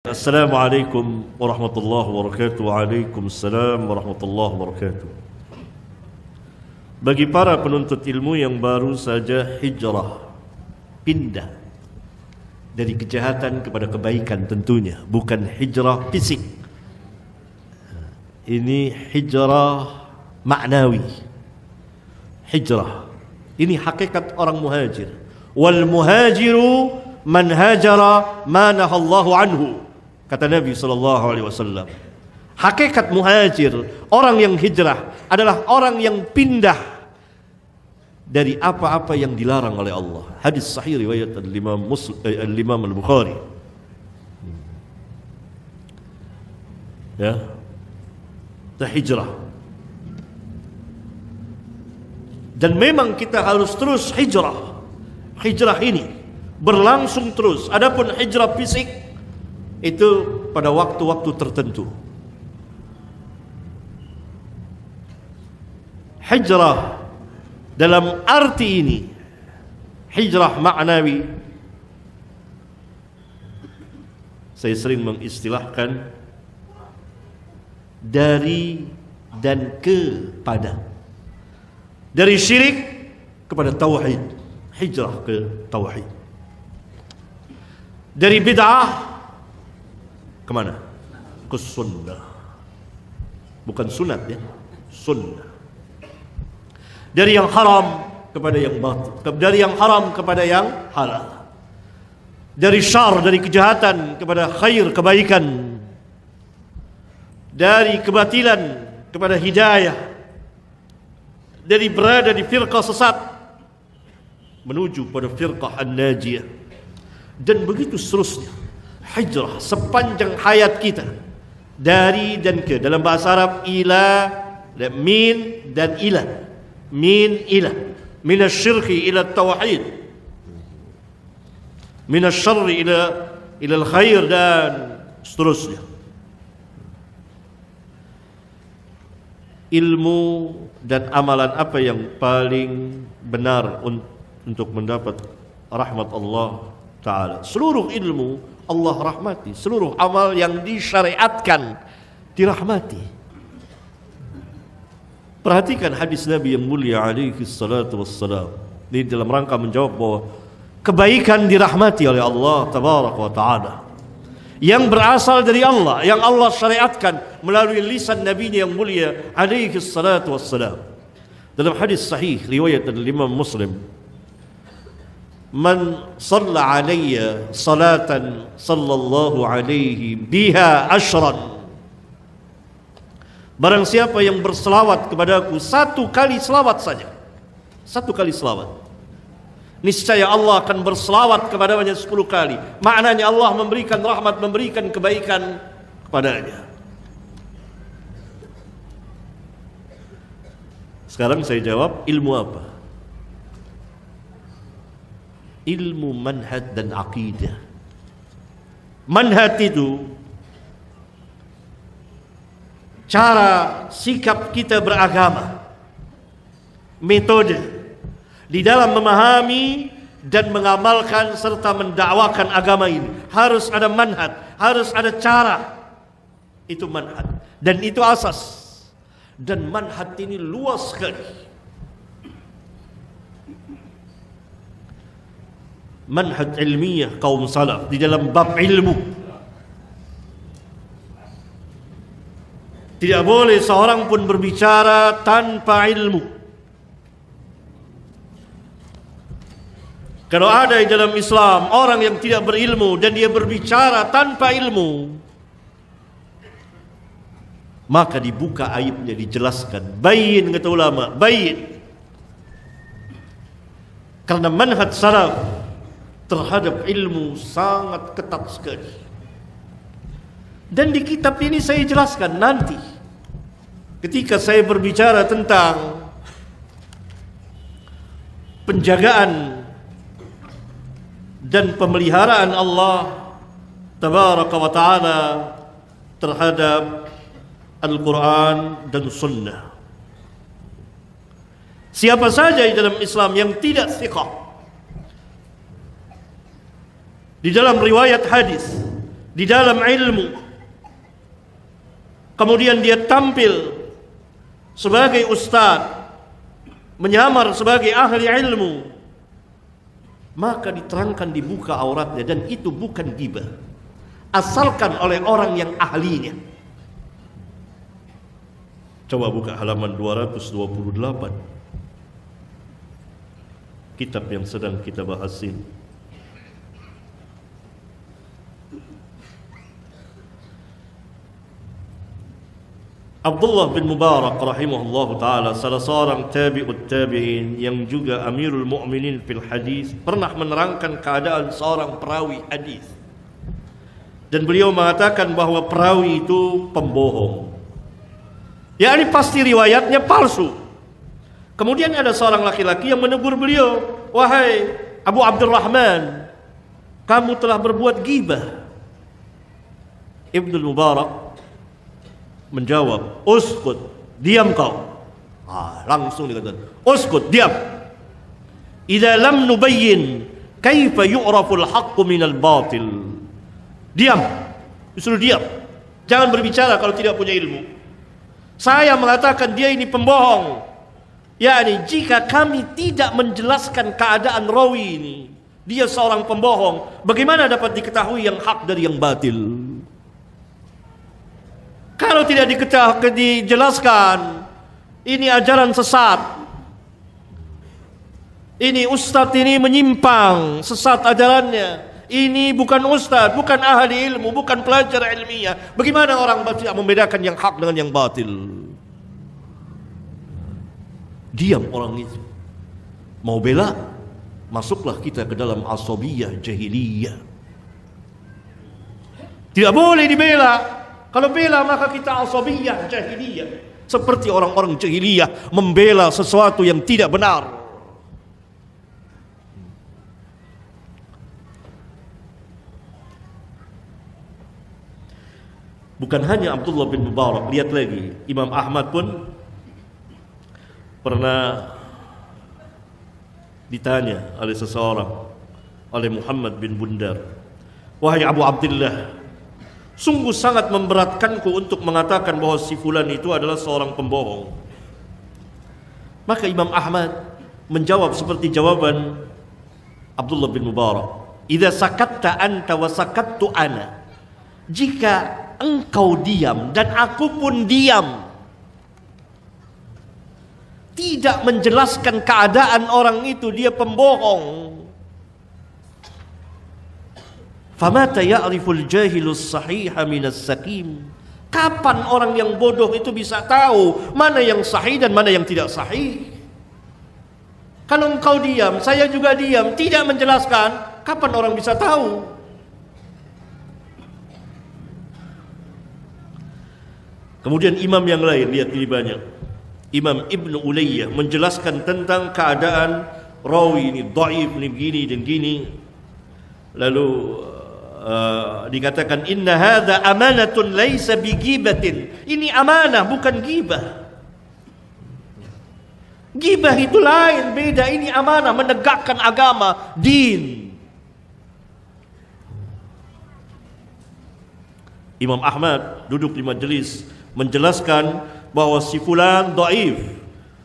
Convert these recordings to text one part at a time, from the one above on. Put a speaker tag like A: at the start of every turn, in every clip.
A: Assalamualaikum warahmatullahi wabarakatuh. Waalaikumsalam warahmatullahi wabarakatuh. Bagi para penuntut ilmu yang baru saja hijrah, pindah dari kejahatan kepada kebaikan, tentunya bukan hijrah fisik. Ini hijrah maknawi. Hijrah ini hakikat orang muhajir. Wal muhajiru man hajara ma nahallahu anhu. Kata Nabi SAW, hakikat muhajir, orang yang hijrah, adalah orang yang pindah dari apa-apa yang dilarang oleh Allah. Hadis sahih riwayat Al-Imam Al-Bukhari. Ya, hijrah. Dan memang kita harus terus hijrah. Hijrah ini berlangsung terus. Adapun hijrah fisik itu pada waktu-waktu tertentu. Hijrah dalam arti ini, hijrah maknawi, saya sering mengistilahkan dari dan kepada. Dari syirik kepada tauhid, hijrah ke tauhid. Dari bid'ah kemana? Ke sunnah. Bukan sunat ya, sunnah. Dari yang haram kepada yang batil, dari yang haram kepada yang halal. Dari syar, dari kejahatan kepada khair, kebaikan. Dari kebatilan kepada hidayah. Dari berada di firqah sesat menuju pada firqah an-najiyah. Dan begitu seterusnya. Hijrah sepanjang hayat kita, dari dan ke. Dalam bahasa Arab, ila, min dan ila. Min ila, min asy-syirki ila tauhid, min asy-syarri ila al-khair, dan seterusnya. Ilmu dan amalan apa yang paling benar untuk mendapat rahmat Allah Ta'ala? Seluruh ilmu Allah rahmati, seluruh amal yang disyariatkan dirahmati. Perhatikan hadis Nabi yang mulia alaihi salatu wassalam. Ini dalam rangka menjawab bahwa kebaikan dirahmati oleh Allah tabaraka wa ta'ala, yang berasal dari Allah, yang Allah syariatkan melalui lisan Nabi yang mulia alaihi salatu wassalam. Dalam hadis sahih riwayat Imam Muslim, man shalla alayya salatan sallallahu alaihi biha ashran. Barang siapa yang berselawat kepadaku satu kali selawat saja, satu kali selawat, niscaya Allah akan berselawat kepadanya 10 kali. Maknanya Allah memberikan rahmat, memberikan kebaikan kepadanya. Sekarang saya jawab, ilmu apa? Ilmu manhaj dan akidah. Manhaj itu cara sikap kita beragama, metode di dalam memahami dan mengamalkan serta mendakwakan agama ini. Harus ada manhaj, harus ada cara. Itu manhaj, dan itu asas. Dan manhaj ini luas sekali. Manhaj ilmiah kaum salaf di dalam bab ilmu. Tidak boleh seorang pun berbicara tanpa ilmu. Kalau ada di dalam Islam orang yang tidak berilmu dan dia berbicara tanpa ilmu, maka dibuka aibnya, dijelaskan. Bayin, kata ulama, bayin. Karena manhaj salaf terhadap ilmu sangat ketat sekali. Dan di kitab ini saya jelaskan nanti ketika saya berbicara tentang penjagaan dan pemeliharaan Allah tabaraka wa ta'ala terhadap Al-Quran dan Sunnah. Siapa saja di dalam Islam yang tidak thiqah di dalam riwayat hadis di dalam ilmu, kemudian dia tampil sebagai ustadz, menyamar sebagai ahli ilmu, maka diterangkan, dibuka auratnya, dan itu bukan ghibah, asalkan oleh orang yang ahlinya. Coba buka halaman 228, kitab yang sedang kita bahas ini. Abdullah bin Mubarak rahimahullah ta'ala, salah seorang tabi'ut tabi'in yang juga amirul mu'minin fil hadis, pernah menerangkan keadaan seorang perawi hadis. Dan beliau mengatakan bahwa perawi itu pembohong, yakni pasti riwayatnya palsu. Kemudian ada seorang laki-laki yang menegur beliau, "Wahai Abu Abdurrahman, kamu telah berbuat ghibah." Ibnu Mubarak menjawab, "Uskut, diam kau." Langsung dikatakan, "Uskut, diam. Idza lam nubayyin kaifa yu'raful haqqu minal batil." Diam. Disuruh diam. Jangan berbicara kalau tidak punya ilmu. Saya mengatakan dia ini pembohong. yakni jika kami tidak menjelaskan keadaan rawi ini, dia seorang pembohong, bagaimana dapat diketahui yang hak dari yang batil? Kalau tidak dijelaskan, ini ajaran sesat, ini ustadz ini menyimpang, sesat ajarannya, ini bukan ustadz, bukan ahli ilmu, bukan pelajar ilmiah. Bagaimana orang tidak membedakan yang hak dengan yang batil? Diam orang itu. Mau bela, masuklah kita ke dalam asabiyah jahiliyah. Tidak boleh dibela. Kalau bela maka kita asabiyah jahiliyah, seperti orang-orang jahiliyah membela sesuatu yang tidak benar. Bukan hanya Abdullah bin Mubarak, lihat lagi, Imam Ahmad pun pernah ditanya oleh seseorang, oleh Muhammad bin Bundar, "Wahai Abu Abdullah, sungguh sangat memberatkanku untuk mengatakan bahwa si fulan itu adalah seorang pembohong." Maka Imam Ahmad menjawab seperti jawaban Abdullah bin Mubarak, "Idza sakatta anta wa sakattu ana." Jika engkau diam dan aku pun diam, tidak menjelaskan keadaan orang itu, dia pembohong. Famata ya'riful jahilus sahiha minas sakim. Kapan orang yang bodoh itu bisa tahu mana yang sahih dan mana yang tidak sahih? Kalau engkau diam, saya juga diam, tidak menjelaskan, kapan orang bisa tahu? Kemudian imam yang lain, lihat ini banyak. Imam Ibnu Ulayyah menjelaskan tentang keadaan rawi ini, dhaif ini, begini dan gini. Lalu dikatakan, "Inna hadza amanatun laisa bighibatin." Ini amanah, bukan ghibah. Ghibah itu lain, beda. Ini amanah, menegakkan agama, din. Imam Ahmad duduk di majelis menjelaskan bahwa si fulan dhaif,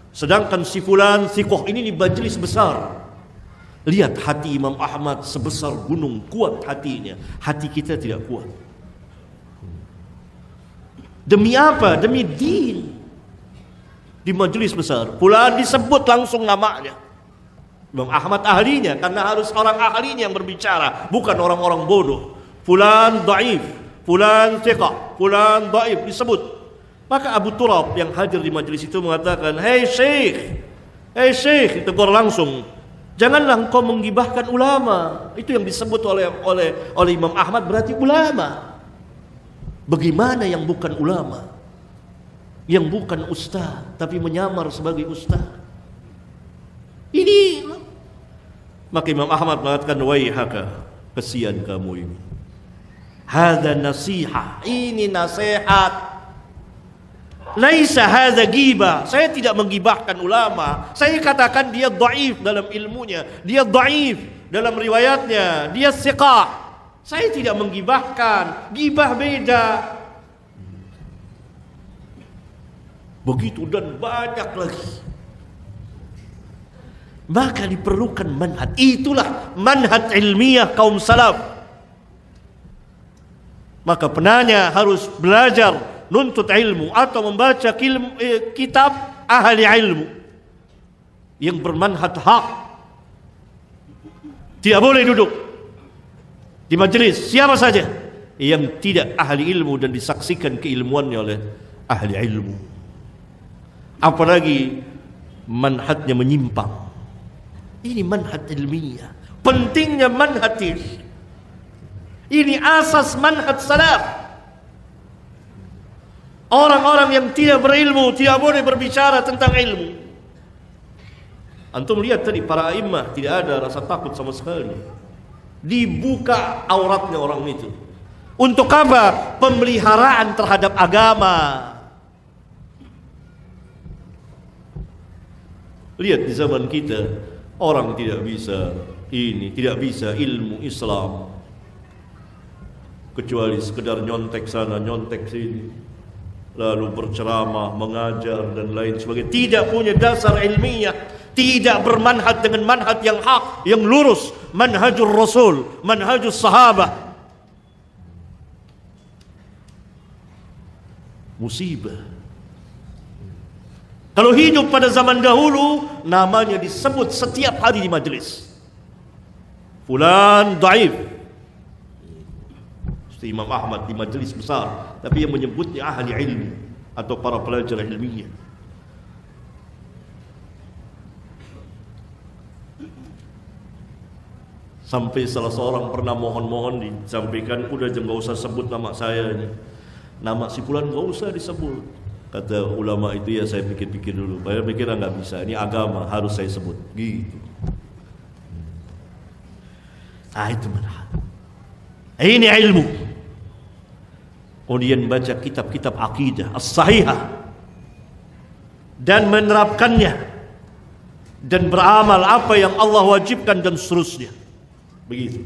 A: sedangkan si fulan thiqah. Ini di majelis besar. Lihat hati Imam Ahmad sebesar gunung, kuat hatinya. Hati kita tidak kuat. Demi apa? Demi din. Di majelis besar, fulan disebut langsung namanya. Imam Ahmad ahlinya, karena harus orang ahlinya yang berbicara, bukan orang-orang bodoh. Fulan dhaif, fulan thiqah, fulan dhaif disebut. Maka Abu Turab yang hadir di majelis itu mengatakan, "Hei Syekh, ditegur langsung. Janganlah engkau menggibahkan ulama." Itu yang disebut oleh Imam Ahmad berarti ulama. Bagaimana yang bukan ulama? Yang bukan ustaz tapi menyamar sebagai ustaz. Ini. Maka Imam Ahmad mengatakan, "Waihaka, kesian kamu ini. Hadza nasiha, ini nasihat. Laisa hadza ghibah." Saya tidak menggibahkan ulama. Saya katakan dia dhaif dalam ilmunya, dia dhaif dalam riwayatnya, dia thiqah. Saya tidak menggibahkan, gibah beda. Begitu dan banyak lagi. Maka diperlukan manhaj. Itulah manhaj ilmiah kaum salaf. Maka penanya harus belajar, nuntut ilmu atau membaca kitab ahli ilmu yang bermanhaj hak. Tidak boleh duduk di majelis siapa saja yang tidak ahli ilmu dan disaksikan keilmuannya oleh ahli ilmu. Apalagi manhajnya menyimpang. Ini manhaj ilmiah. Pentingnya manhaj ini. Ini asas manhaj salaf. Orang-orang yang tidak berilmu tidak boleh berbicara tentang ilmu. Antum lihat tadi para imam tidak ada rasa takut sama sekali. Dibuka auratnya orang itu. Untuk apa? Pemeliharaan terhadap agama. Lihat di zaman kita, orang tidak bisa tidak bisa ilmu Islam kecuali sekedar nyontek sana, nyontek sini, lalu berceramah, mengajar dan lain sebagainya. Tidak punya dasar ilmiah, tidak bermanhaj dengan manhaj yang hak, yang lurus, manhajul Rasul, manhajul sahabah. Musibah. Kalau hidup pada zaman dahulu, namanya disebut setiap hari di majelis. Fulan dhaif. Imam Ahmad di majelis besar, tapi yang menyebutnya ahli ilmu atau para pelajar ilmiah. Sampai salah seorang pernah mohon-mohon disampaikan, udah jangan usah sebut nama saya ini, nama si fulan nggak usah disebut. Kata ulama itu, ya saya pikir-pikir dulu. Saya pikir nggak bisa, ini agama harus saya sebut. Gitu. Itu manhaj. Ini ilmu. Kemudian baca kitab-kitab akidah as-sahihah dan menerapkannya dan beramal apa yang Allah wajibkan dan seterusnya. Begitu.